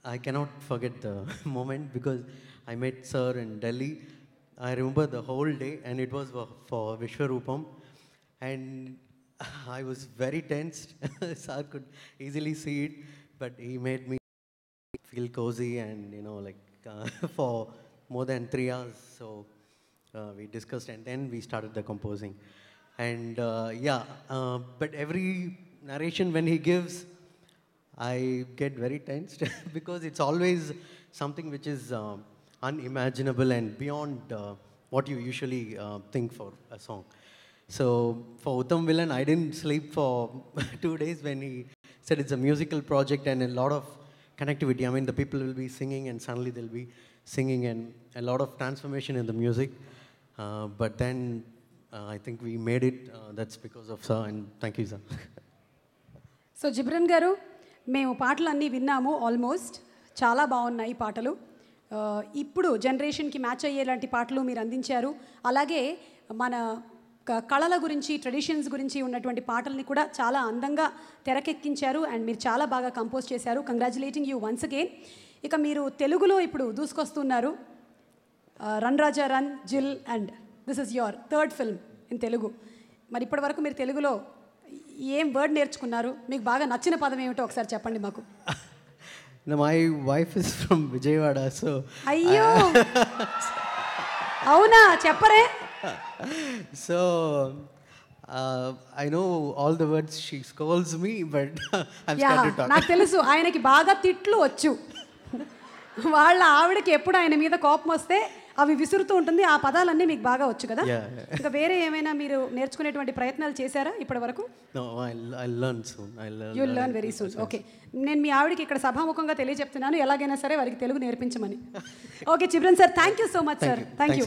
I cannot forget the moment because I met Sir in Delhi. I remember the whole day, and it was for Vishwarupam, and I was very tensed. Sir could easily see it, but he made me feel cozy, and for more than 3 hours. So we discussed, and then we started the composing. And but every narration when he gives, I get very tensed because it's always something which is unimaginable and beyond what you usually think for a song. So for Uttam Villain, I didn't sleep for 2 days when he said it's a musical project and a lot of connectivity. I mean, the people will be singing and suddenly they'll be singing and a lot of transformation in the music. But then I think we made it. That's because of Sir, and thank you, Sir. So Ghibran గారు, మేము పాటలన్నీ విన్నాము. Almost చాలా బాగున్నాయి పాటలు. ఇప్పుడు జనరేషన్కి match అయ్యేలాంటి పాటలు మీరు అందించారు. అలాగే మన కళల గురించి, ట్రెడిషన్స్ గురించి ఉన్నటువంటి పాటల్ని కూడా చాలా అందంగా తెరకెక్కించారు. అండ్ మీరు చాలా బాగా కంపోజ్ చేశారు. Congratulating you once again. ఇక మీరు తెలుగులో ఇప్పుడు దూసుకొస్తున్నారు. రన్ రాజా రన్, జిల్, and this is your third film in Telugu. మరి ఇప్పటి వరకు మీరు తెలుగులో ఏం వర్డ్ నేర్చుకున్నారు? మీకు బాగా నచ్చిన పదం ఏమిటో ఒకసారి చెప్పండి మాకు. My wife is from Vijayawada, so అయ్యో అవునా, చెప్పరే. So I know all the words she scolds me, but I'm scared to talk. నాకు తెలుసు ఆయనకి బాగా తిట్లు వచ్చు. వాళ్ళ ఆవిడకి ఎప్పుడు ఆయన మీద కోపం వస్తే అవి విసురుతూ ఉంటుంది. ఆ పదాలన్నీ మీకు బాగా వచ్చు కదా. ఇంకా వేరే ఏమైనా మీరు నేర్చుకునేటువంటి ప్రయత్నాలు చేశారా ఇప్పటి వరకు? No, I'll learn soon. You'll learn very soon. Okay, నేను మీ ఆవిడకి ఇక్కడ సభాముఖంగా తెలియజెప్తున్నాను, ఎలాగైనా సరే వారికి తెలుగు నేర్పించమని. Okay Ghibran sir, thank you so much sir. Thank you.